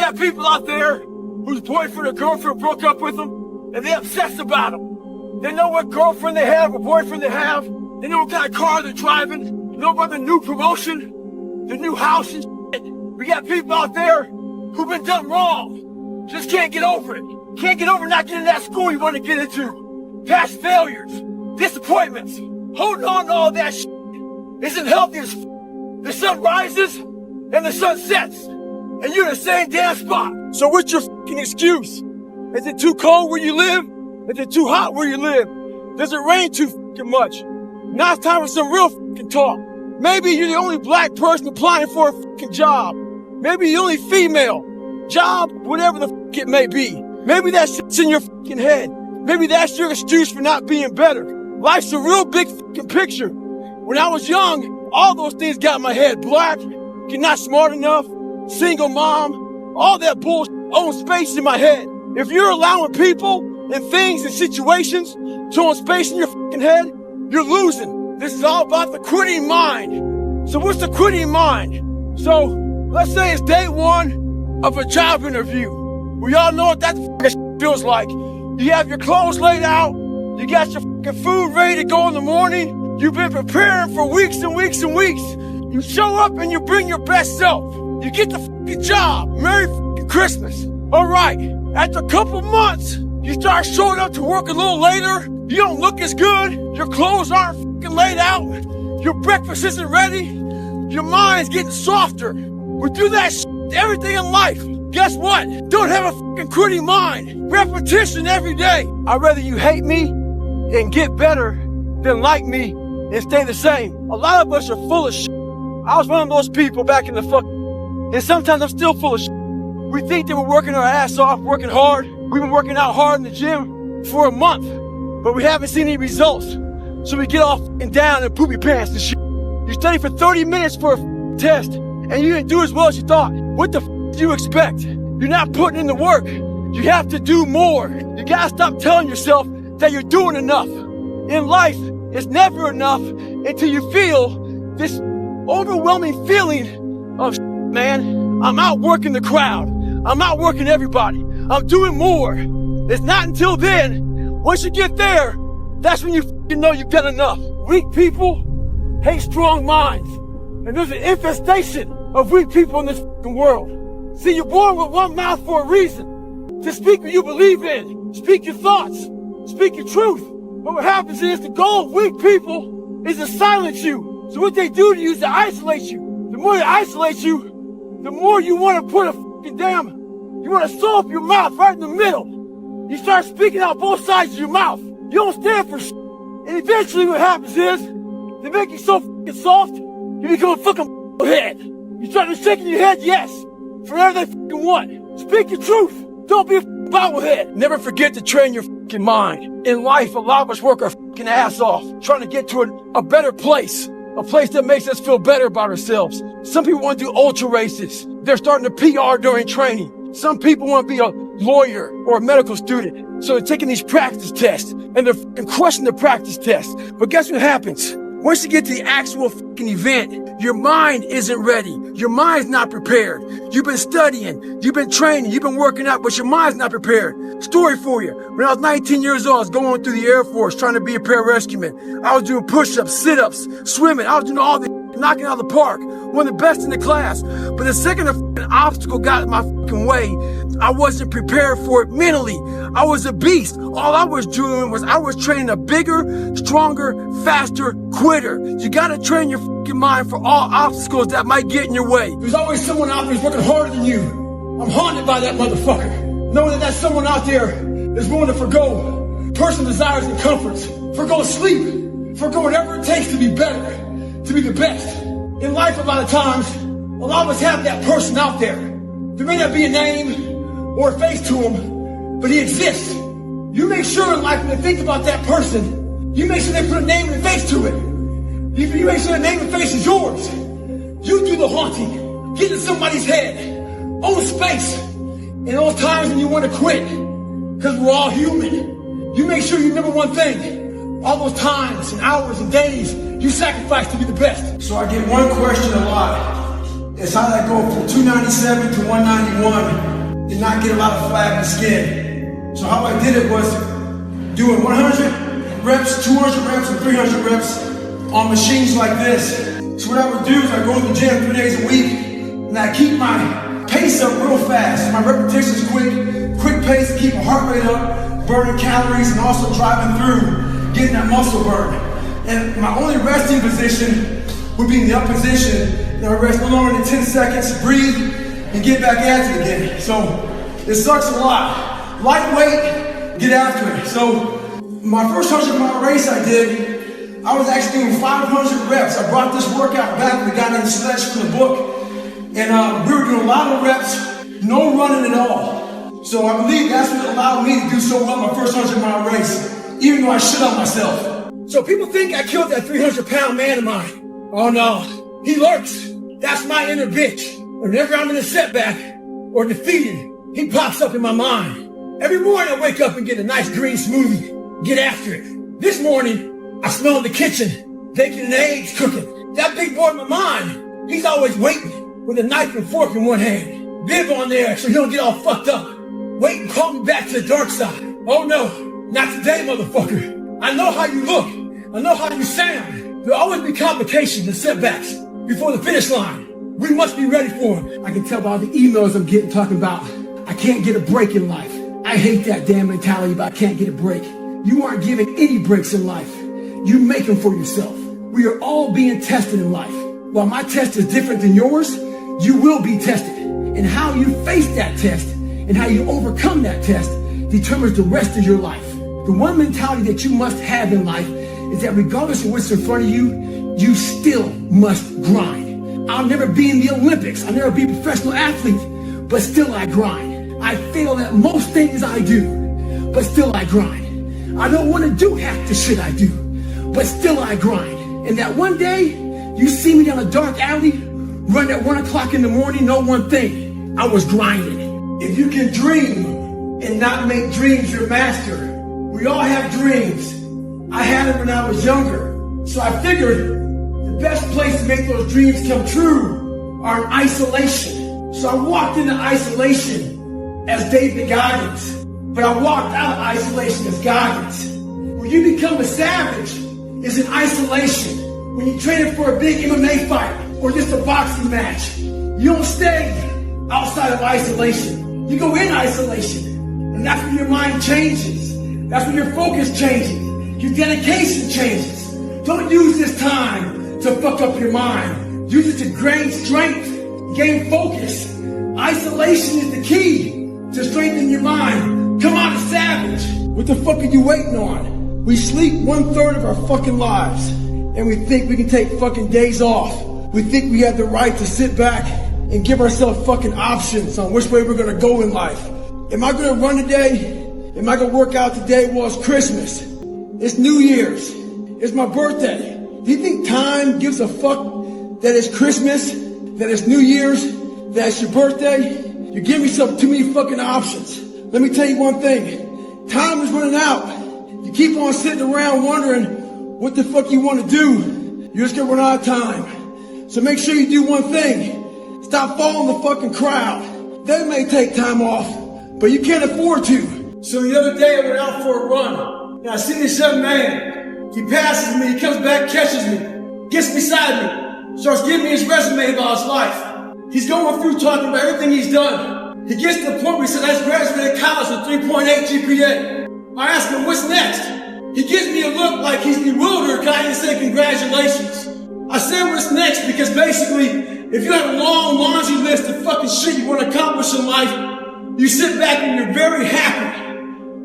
got people out there whose boyfriend or girlfriend broke up with them, and they obsess about them. They know what girlfriend they have or boyfriend they have. They know what kind of car they're driving. They know about the new promotion, the new house and shit. We got people out there who've been done wrong. Just can't get over it. Can't get over not getting that school you want to get into. Past failures, disappointments, holding on to all that shit isn't healthy as f. The sun rises and the sun sets, and you're in the same damn spot. So what's your fucking excuse? Is it too cold where you live? Is it too hot where you live? Does it rain too fucking much? Now it's time for some real fucking talk. Maybe you're the only black person applying for a fucking job. Maybe you're the only female. Job, whatever the fuck it may be. Maybe that shit's in your fucking head. Maybe that's your excuse for not being better. Life's a real big fucking picture. When I was young, all those things got in my head. Black, you're not smart enough, single mom, all that bullshit owns space in my head. If you're allowing people and things and situations to own space in your fucking head, you're losing. This is all about the quitting mind. So what's the quitting mind? So let's say it's day one of a job interview. We all know what that fucking feels like. You have your clothes laid out. You got your fucking food ready to go in the morning. You've been preparing for weeks and weeks and weeks. You show up and you bring your best self. You get the fucking job. Merry fucking Christmas. All right. After a couple months, you start showing up to work a little later. You don't look as good. Your clothes aren't fucking laid out. Your breakfast isn't ready. Your mind's getting softer. We do that shit to everything in life. Guess what? Don't have a fucking quitting mind. Repetition every day. I'd rather you hate me and get better than like me and stay the same. A lot of us are full of shit. I was one of those people back in the and sometimes I'm still full of shit. We think that we're working our ass off, working hard. We've been working out hard in the gym for a month, but we haven't seen any results. So we get all fucking down and poopy pants and shit. You study for 30 minutes for a test and you didn't do as well as you thought. What the do you expect? You're not putting in the work. You have to do more. You gotta stop telling yourself that you're doing enough. In life, it's never enough until you feel this overwhelming feeling of man, I'm outworking the crowd. I'm outworking everybody. I'm doing more. It's not until then, once you get there, that's when you know you've done enough. Weak people hate strong minds. And there's an infestation of weak people in this world. See, you're born with one mouth for a reason. To speak what you believe in. Speak your thoughts. Speak your truth. But what happens is the goal of weak people is to silence you. So what they do to you is to isolate you. The more they isolate you, the more you want to put a fucking you want to sew up your mouth right in the middle. You start speaking out both sides of your mouth. You don't stand for shit. And eventually what happens is, they make you so fucking soft, you become a fucking head. You start shaking your head, yes, for whatever they fucking want. Speak your truth. Don't be a bobblehead. Never forget to train your fucking mind. In life, a lot of us work our fucking ass off, trying to get to a better place. A place that makes us feel better about ourselves. Some people want to do ultra races. They're starting to PR during training. Some people want to be a lawyer or a medical student. So they're taking these practice tests and they're fucking crushing the practice tests. But guess what happens? Once you get to the actual fucking event, your mind isn't ready. Your mind's not prepared. You've been studying, you've been training, you've been working out, but your mind's not prepared. Story for you. When I was 19 years old, I was going through the Air Force trying to be a pararescueman. I was doing push-ups, sit-ups, swimming. I was doing all this, knocking out of the park. One of the best in the class. But the second a fucking obstacle got in my fucking way, I wasn't prepared for it mentally. I was a beast. All I was doing was I was training a bigger, stronger, faster quitter. You gotta train your fucking mind for all obstacles that might get in your way. There's always someone out there who's working harder than you. I'm haunted by that motherfucker. Knowing that someone out there is willing to forgo personal desires and comforts, forgo sleep, forgo whatever it takes to be better, to be the best. In life, a lot of times, a lot of us have that person out there. There may not be a name or a face to him, but he exists. You make sure in life when they think about that person, you make sure they put a name and a face to it. You make sure the name and face is yours. You do the haunting. Get in somebody's head. Own space. In those times when you want to quit, because we're all human, you make sure you remember one thing. All those times and hours and days you sacrifice to be the best. So I get one question a lot. It's how did I go from 297 to 191 did not get a lot of flagged skin. So how I did it was doing 100 reps, 200 reps, and 300 reps on machines like this. So what I would do is I go to the gym 3 days a week, and I keep my pace up real fast. My repetitions quick pace to keep my heart rate up, burning calories, and also driving through, getting that muscle burn. And my only resting position would be in the up position, and I rest no longer than 10 seconds, breathe, and get back at it again. So it sucks a lot. Lightweight, get after it. So my first 100-mile race I did, I was actually doing 500 reps. I brought this workout back from the guy named Sledge from the book, and we were doing a lot of reps, no running at all. So I believe that's what allowed me to do so well my first 100-mile race, even though I shit on myself. So people think I killed that 300-pound man of mine. Oh no, he lurks. That's my inner bitch. Whenever I'm in a setback or defeated, he pops up in my mind. Every morning I wake up and get a nice green smoothie, get after it. This morning, I smell in the kitchen, bacon and eggs cooking. That big boy in my mind, he's always waiting with a knife and fork in one hand. Bib on there so he don't get all fucked up. Wait and call me back to the dark side. Oh no, not today, motherfucker. I know how you look. I know how you sound. There'll always be complications and setbacks before the finish line. We must be ready for them. I can tell by the emails I'm getting talking about I can't get a break in life. I hate that damn mentality, but I can't get a break. You aren't giving any breaks in life. You make them for yourself. We are all being tested in life. While my test is different than yours, you will be tested. And how you face that test and how you overcome that test determines the rest of your life. The one mentality that you must have in life is that regardless of what's in front of you, you still must grind. I'll never be in the Olympics. I'll never be a professional athlete, but still I grind. I fail at most things I do, but still I grind. I don't want to do half the shit I do, but still I grind. And that one day, you see me down a dark alley, run at 1 o'clock in the morning, know one thing, I was grinding. If you can dream and not make dreams your master, we all have dreams. I had it when I was younger, so I figured the best place to make those dreams come true are in isolation. So I walked into isolation as David Goggins, but I walked out of isolation as Goggins. When you become a savage is in isolation. When you're training for a big MMA fight or just a boxing match, you don't stay outside of isolation. You go in isolation, and that's when your mind changes. That's when your focus changes. Your dedication changes. Don't use this time to fuck up your mind. Use it to gain strength, gain focus. Isolation is the key to strengthen your mind. Come on, savage. What the fuck are you waiting on? We sleep 1/3 of our fucking lives, and we think we can take fucking days off. We think we have the right to sit back and give ourselves fucking options on which way we're gonna go in life. Am I gonna run today? Am I gonna work out today? Well, it's Christmas. It's New Year's. It's my birthday. Do you think time gives a fuck that it's Christmas, that it's New Year's, that it's your birthday? You give me too many fucking options. Let me tell you one thing. Time is running out. You keep on sitting around wondering what the fuck you want to do. You're just gonna run out of time. So make sure you do one thing. Stop following the fucking crowd. They may take time off, but you can't afford to. So the other day I went out for a run, and I see this young man. He passes me, he comes back, catches me, gets beside me, starts giving me his resume about his life. He's going through talking about everything he's done. He gets to the point where he said, I just graduated college with 3.8 GPA. I ask him, what's next? He gives me a look like he's bewildered, because I didn't say congratulations. I said what's next because basically, if you have a long laundry list of fucking shit you want to accomplish in life, you sit back and you're very happy.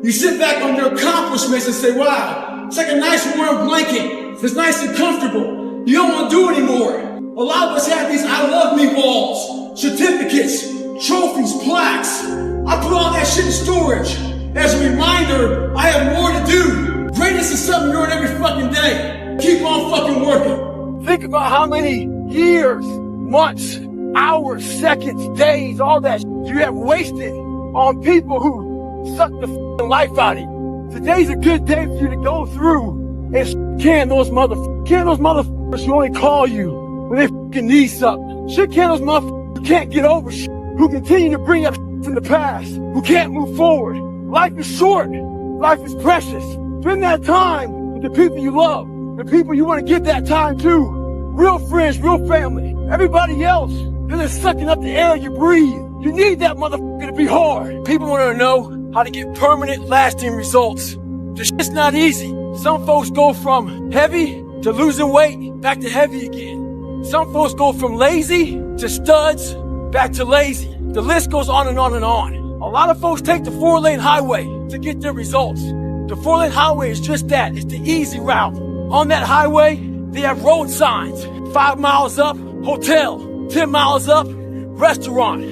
You sit back on your accomplishments and say, wow, it's like a nice warm blanket. It's nice and comfortable. You don't want to do it anymore. A lot of us have these I love me walls, certificates, trophies, plaques. I put all that shit in storage. As a reminder, I have more to do. Greatness is something you're in every fucking day. Keep on fucking working. Think about how many years, months, hours, seconds, days, all that you have wasted on people who suck the fucking life out of you. Today's a good day for you to go through and can those motherfuckers who only call you when they fucking need something. Shit can those motherfuckers who can't get over shit, who continue to bring up from the past who can't move forward. Life is short. Life is precious. Spend that time with the people you love, the people you want to give that time to. Real friends, real family. Everybody else, they're just sucking up the air you breathe. You need that motherfucker to be hard. People want to know how to get permanent, lasting results. This shit's not easy. Some folks go from heavy to losing weight, back to heavy again. Some folks go from lazy to studs, back to lazy. The list goes on and on and on. A lot of folks take the 4-lane highway to get their results. The 4-lane highway is just that. It's the easy route. On that highway, they have road signs. 5 miles up, hotel. 10 miles up, restaurant.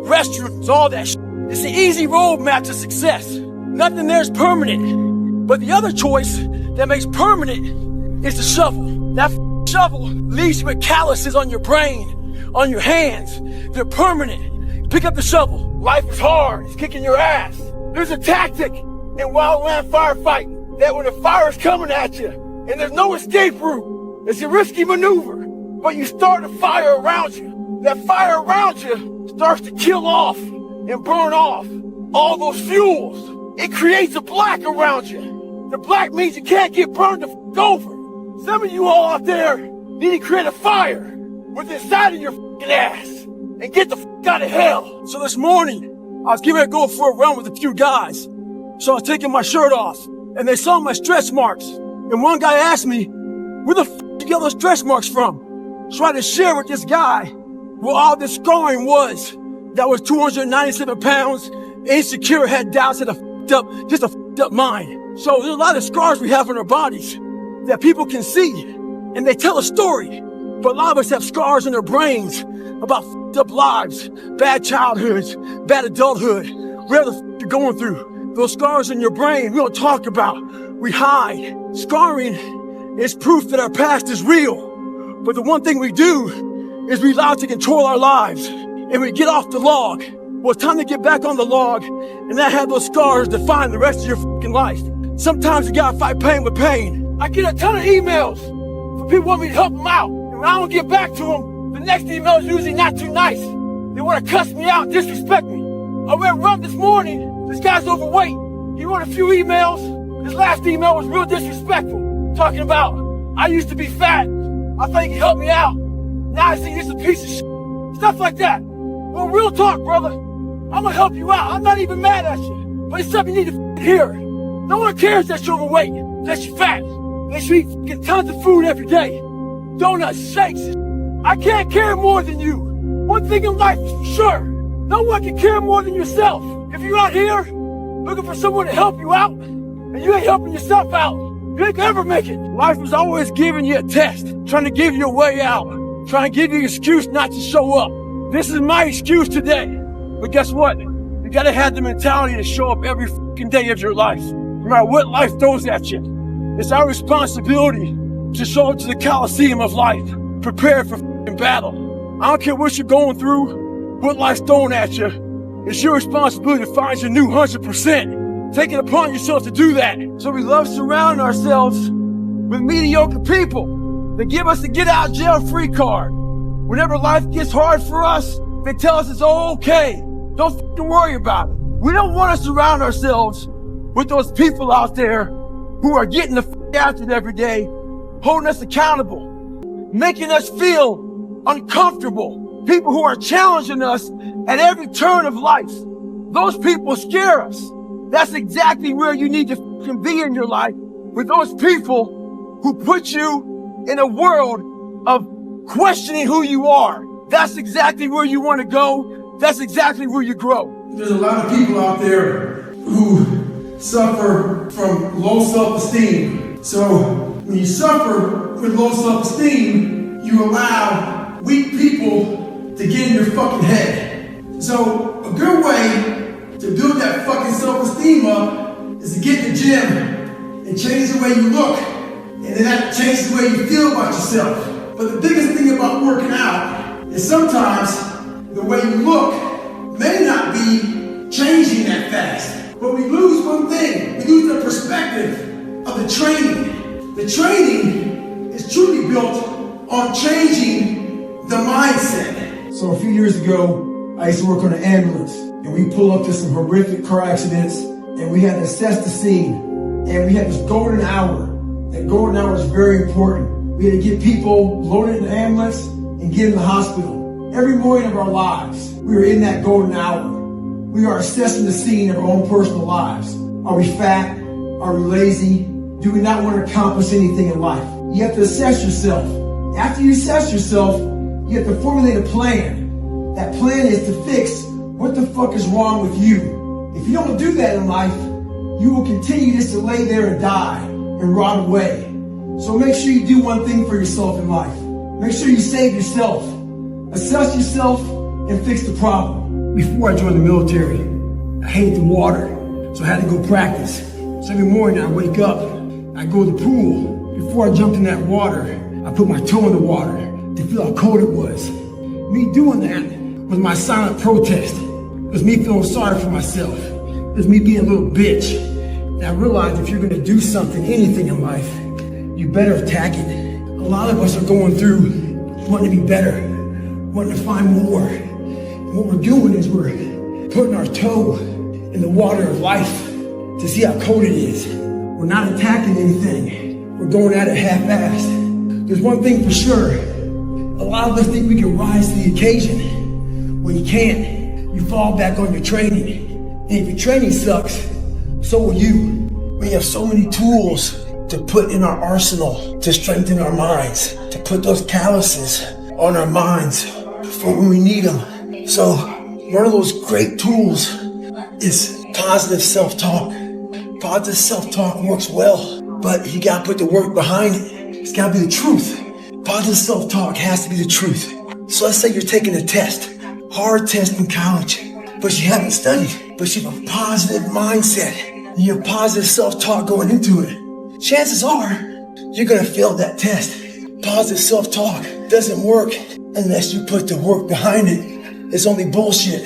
Restrooms, all that shit. It's the easy roadmap to success. Nothing there is permanent. But the other choice that makes permanent is the shovel. That shovel leaves you with calluses on your brain, on your hands. They're permanent. Pick up the shovel. Life is hard. It's kicking your ass. There's a tactic in wildland firefighting that when the fire is coming at you and there's no escape route, it's a risky maneuver, but you start a fire around you. That fire around you starts to kill off and burn off all those fuels. It creates a black around you. The black means you can't get burned the f*** over. Some of you all out there need to create a fire with inside of your f***ing ass and get the f*** out of hell. So this morning, I was getting ready to go for a run with a few guys. So I was taking my shirt off, and they saw my stretch marks. And one guy asked me, where the f*** did you get those stretch marks from? So I had to share with this guy where all this scarring was. That was 297 pounds, insecure, had doubts, had a f***ed up mind. So there's a lot of scars we have on our bodies that people can see, and they tell a story. But a lot of us have scars in our brains about f***ed up lives, bad childhoods, bad adulthood, whatever the f*** you're going through. Those scars in your brain we don't talk about, we hide. Scarring is proof that our past is real. But the one thing we do is we allow it to control our lives, and we get off the log. Well, it's time to get back on the log and not have those scars define the rest of your fucking life. Sometimes you gotta fight pain with pain. I get a ton of emails from people want me to help them out. And when I don't get back to them, the next email is usually not too nice. They want to cuss me out, disrespect me. I went and run this morning. This guy's overweight. He wrote a few emails. His last email was real disrespectful. Talking about, I used to be fat. I thought he could help me out. Now I see he's a piece of shit. Stuff like that. Well, real talk, brother. I'm gonna help you out. I'm not even mad at you. But it's something you need to hear. No one cares that you're overweight, that you're fat. That you eat tons of food every day. Donuts, shakes. I can't care more than you. One thing in life is for sure. No one can care more than yourself. If you're out here looking for someone to help you out, and you ain't helping yourself out, you ain't gonna ever make it. Life is always giving you a test, trying to give you a way out, trying to give you an excuse not to show up. This is my excuse today. But guess what? You gotta have the mentality to show up every fucking day of your life. No matter what life throws at you. It's our responsibility to show up to the Coliseum of life, prepared for fucking battle. I don't care what you're going through, what life's throwing at you. It's your responsibility to find your new 100%. Take it upon yourself to do that. So we love surrounding ourselves with mediocre people that give us the get out jail free card. Whenever life gets hard for us, they tell us it's all okay. Don't fucking worry about it. We don't want to surround ourselves with those people out there who are getting the fuck after it every day, holding us accountable, making us feel uncomfortable. People who are challenging us at every turn of life. Those people scare us. That's exactly where you need to fucking be in your life, with those people who put you in a world of questioning who you are. That's exactly where you want to go. That's exactly where you grow. There's a lot of people out there who suffer from low self-esteem. So when you suffer with low self-esteem, you allow weak people to get in your fucking head. So a good way to build that fucking self-esteem up is to get in the gym and change the way you look. And then that changes the way you feel about yourself. But the biggest thing about working out is sometimes the way you look may not be changing that fast. But we lose one thing. We lose the perspective of the training. The training is truly built on changing the mindset. So a few years ago, I used to work on an ambulance. And and we pull up to some horrific car accidents, and we had to assess the scene, and we had this golden hour. That golden hour is very important. We had to get people loaded in the ambulance and get in the hospital. Every morning of our lives, we are in that golden hour. We are assessing the scene of our own personal lives. Are we fat? Are we lazy? Do we not want to accomplish anything in life? You have to assess yourself. After you assess yourself, you have to formulate a plan. That plan is to fix what the fuck is wrong with you. If you don't do that in life, you will continue just to lay there and die and rot away. So make sure you do one thing for yourself in life. Make sure you save yourself. Assess yourself and fix the problem. Before I joined the military, I hated the water, so I had to go practice. So every morning I wake up, I go to the pool. Before I jumped in that water, I put my toe in the water to feel how cold it was. Me doing that was my silent protest. It was me feeling sorry for myself. It was me being a little bitch. And I realized if you're gonna do something, anything in life, you better attack it. A lot of us are going through wanting to be better, wanting to find more. And what we're doing is we're putting our toe in the water of life to see how cold it is. We're not attacking anything. We're going at it half-assed. There's one thing for sure. A lot of us think we can rise to the occasion. When you can't, you fall back on your training. And if your training sucks, so will you. We have so many tools to put in our arsenal to strengthen our minds, to put those calluses on our minds for when we need them. So one of those great tools is positive self-talk. Positive self-talk works well, but you gotta put the work behind it. It's gotta be the truth. Positive self-talk has to be the truth. So let's say you're taking a test, hard test in college, but you haven't studied, but you have a positive mindset, and you have positive self-talk going into it. Chances are, you're gonna fail that test. Positive self-talk doesn't work unless you put the work behind it. It's only bullshit.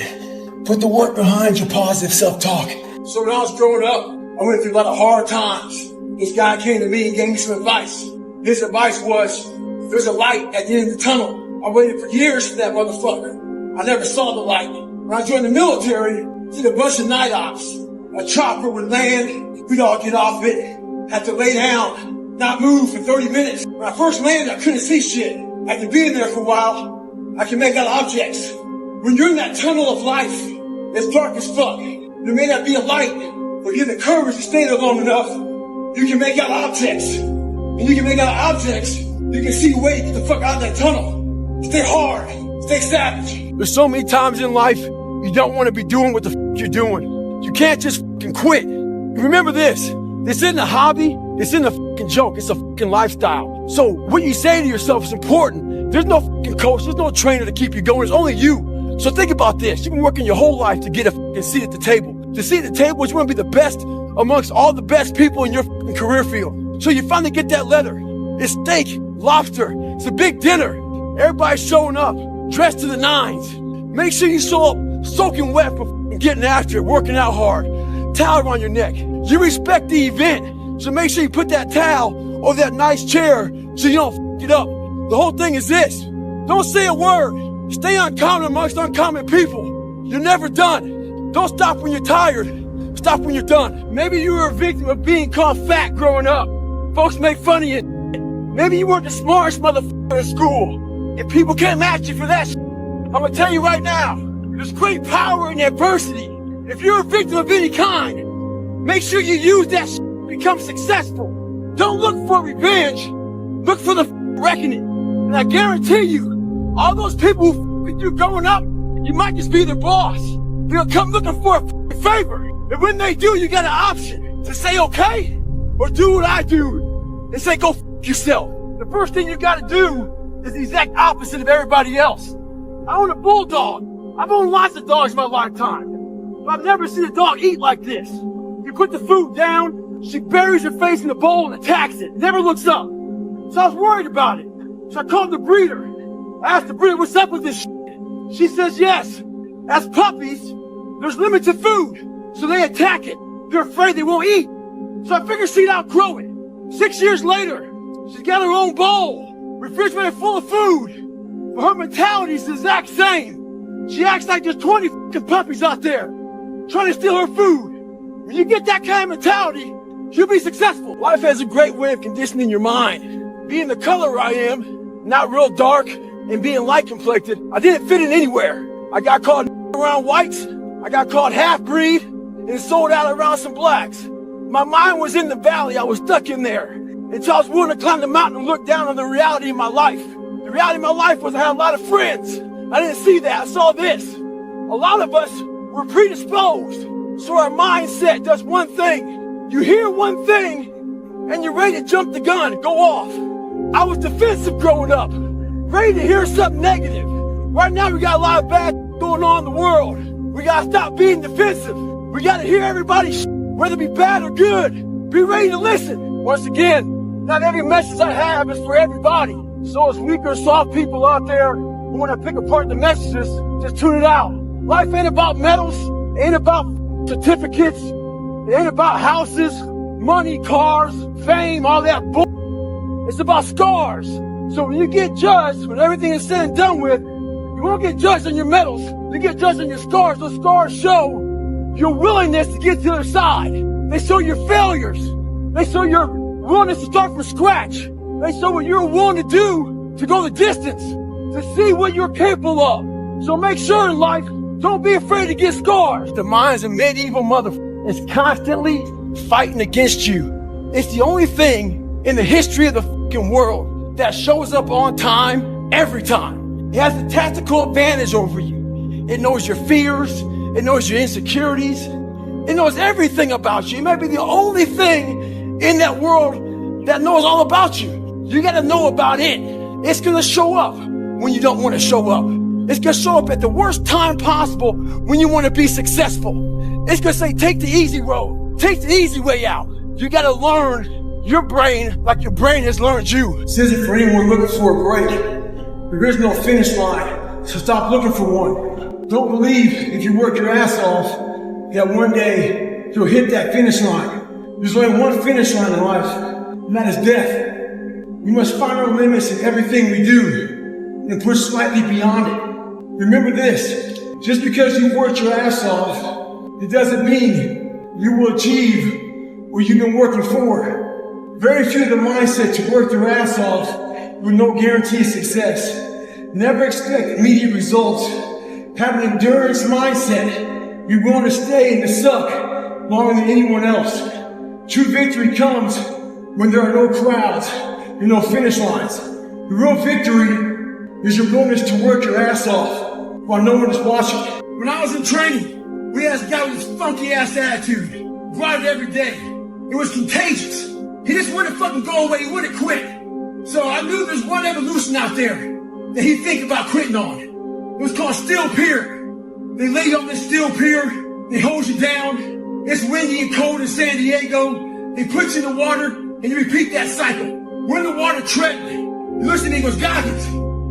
Put the work behind your positive self-talk. So when I was growing up, I went through a lot of hard times. This guy came to me and gave me some advice. His advice was, there's a light at the end of the tunnel. I waited for years for that motherfucker. I never saw the light. When I joined the military, did a bunch of night ops. A chopper would land, we'd all get off it, had to lay down, not move for 30 minutes. When I first landed, I couldn't see shit. After being there for a while, I can make out objects. When you're in that tunnel of life, it's dark as fuck. There may not be a light, but you have the courage to stay there long enough, you can make out objects. And you can make out objects, you can see a way to get the fuck out of that tunnel. Stay hard, stay savage. There's so many times in life, you don't want to be doing what the fuck you're doing. You can't just fucking quit. Remember this isn't a hobby, this isn't a fucking joke, it's a fucking lifestyle. So what you say to yourself is important. There's no fucking coach, there's no trainer to keep you going, it's only you. So think about this, you've been working your whole life to get a fucking seat at the table. To sit at the table is you want to be the best amongst all the best people in your fucking career field. So you finally get that letter. It's steak, lobster, it's a big dinner. Everybody's showing up, dressed to the nines. Make sure you show up soaking wet for fucking getting after it, working out hard. Towel around your neck. You respect the event, so make sure you put that towel over that nice chair so you don't fuck it up. The whole thing is this, don't say a word. Stay uncommon amongst uncommon people. You're never done. Don't stop when you're tired. Stop when you're done. Maybe you were a victim of being called fat growing up. Folks make fun of you. Maybe you weren't the smartest motherfucker in school. If people can't match you for that shit, I'm gonna tell you right now, there's great power in adversity. If you're a victim of any kind, make sure you use that shit to become successful. Don't look for revenge. Look for the reckoning. And I guarantee you, all those people who with you growing up, you might just be their boss. They'll come looking for a favor. And when they do, you got an option to say okay, or do what I do and say go f yourself. The first thing you gotta do is the exact opposite of everybody else. I own a bulldog. I've owned lots of dogs in my lifetime, but I've never seen a dog eat like this. You put the food down, she buries her face in the bowl and attacks it, never looks up. So I was worried about it. So I called the breeder. I asked the breeder, what's up with this shit? She says yes. As puppies, there's limited food, so they attack it. They're afraid they won't eat. So I figured she'd outgrow it. 6 years later, she's got her own bowl, refrigerator full of food. But her mentality is the exact same. She acts like there's 20 fucking puppies out there. trying to steal her food. When you get that kind of mentality, you'll be successful. Life has a great way of conditioning your mind. Being the color I am, not real dark, and being light complected, I didn't fit in anywhere. I got caught around whites, I got caught half-breed, and sold out around some blacks. My mind was in the valley, I was stuck in there, until I was willing to climb the mountain and look down on the reality of my life. The reality of my life was I had a lot of friends. I didn't see that, I saw this. A lot of us were predisposed, so our mindset does one thing. You hear one thing, and you're ready to jump the gun, go off. I was defensive growing up, ready to hear something negative. Right now we got a lot of bad going on in the world. We gotta stop being defensive. We gotta hear everybody's whether it be bad or good. Be ready to listen. Once again, not every message I have is for everybody. So as weak or soft people out there who want to pick apart the messages, just tune it out. Life ain't about medals, ain't about certificates, it ain't about houses, money, cars, fame, all that bull. It's about scars. So when you get judged, when everything is said and done with, you won't get judged on your medals. You get judged on your scars. Those scars show your willingness to get to the other side. They show your failures. They show your willingness to start from scratch. They show what you're willing to do to go the distance, to see what you're capable of. So make sure in life, don't be afraid to get scars. The mind's a medieval motherfucker. It's constantly fighting against you. It's the only thing in the history of the fucking world that shows up on time, every time. It has a tactical advantage over you. It knows your fears. It knows your insecurities. It knows everything about you. It may be the only thing in that world that knows all about you. You gotta know about it. It's gonna show up when you don't wanna show up. It's gonna show up at the worst time possible when you wanna be successful. It's gonna say, take the easy road. Take the easy way out. You gotta learn your brain like your brain has learned you. This isn't for anyone looking for a break. There is no finish line, so stop looking for one. Don't believe if you work your ass off that one day you'll hit that finish line. There's only one finish line in life, and that is death. We must find our limits in everything we do and push slightly beyond it. Remember this, just because you worked your ass off, it doesn't mean you will achieve what you've been working for. Very few of the mindset to work their ass off with no guarantee of success. Never expect immediate results. Have an endurance mindset. Be willing to stay in the suck longer than anyone else. True victory comes when there are no crowds and no finish lines. The real victory is your willingness to work your ass off while no one is watching. When I was in training, we had a guy with this funky ass attitude. Brought it every day. It was contagious. He just wouldn't fucking go away. He wouldn't quit. So I knew there's one evolution out there that he'd think about quitting on. It was called steel pier. They lay you on this steel pier. They hold you down. It's windy and cold in San Diego. They put you in the water and you repeat that cycle. We're in the water treading. He looks at me and goes, Goggins,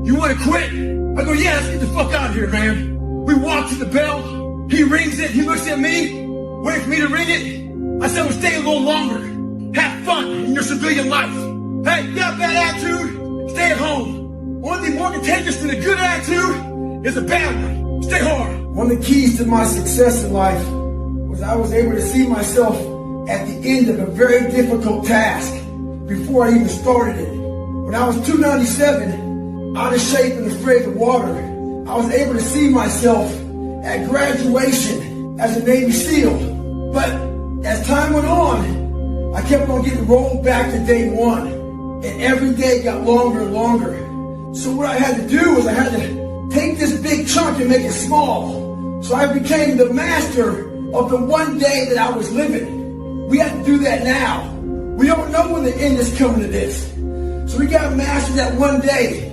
you want to quit? I go, yeah, let's get the fuck out of here, man. We walk to the bell. He rings it. He looks at me, waits for me to ring it. I said, well, stay a little longer. Have fun in your civilian life. Hey, you got a bad attitude? Stay at home. One thing more contagious than a good attitude is a bad one. Stay hard. One of the keys to my success in life was I was able to see myself at the end of a very difficult task before I even started it. When I was 297, out of shape and afraid of water, I was able to see myself at graduation as a Navy SEAL. But as time went on, I kept on getting rolled back to day one. And every day got longer and longer. So what I had to do was I had to take this big chunk and make it small. So I became the master of the one day that I was living. We have to do that now. We don't know when the end is coming to this. So we got to master that one day.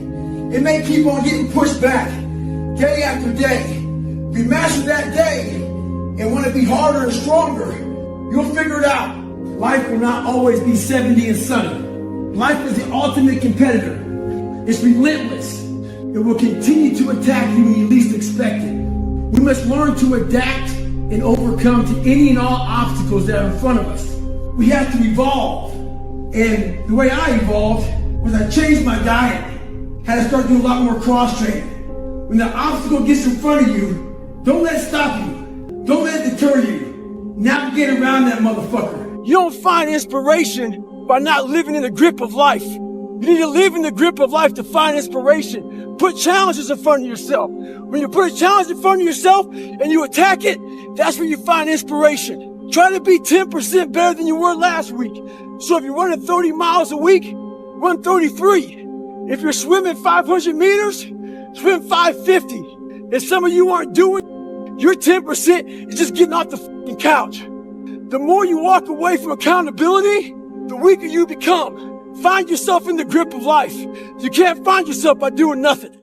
It may keep on getting pushed back day after day. We master that day, and when it be harder and stronger, you'll figure it out. Life will not always be 70 and sunny. Life is the ultimate competitor. It's relentless. It will continue to attack you when you least expect it. We must learn to adapt and overcome to any and all obstacles that are in front of us. We have to evolve. And the way I evolved was I changed my diet. Had to start doing a lot more cross training. When the obstacle gets in front of you, don't let it stop you. Don't let it deter you. Navigate around that motherfucker. You don't find inspiration by not living in the grip of life. You need to live in the grip of life to find inspiration. Put challenges in front of yourself. When you put a challenge in front of yourself and you attack it, that's when you find inspiration. Try to be 10% better than you were last week. So if you're running 30 miles a week, run 33. If you're swimming 500 meters, swim 550. And some of you aren't doing, your 10% is just getting off the fucking couch. The more you walk away from accountability, the weaker you become. Find yourself in the grip of life. You can't find yourself by doing nothing.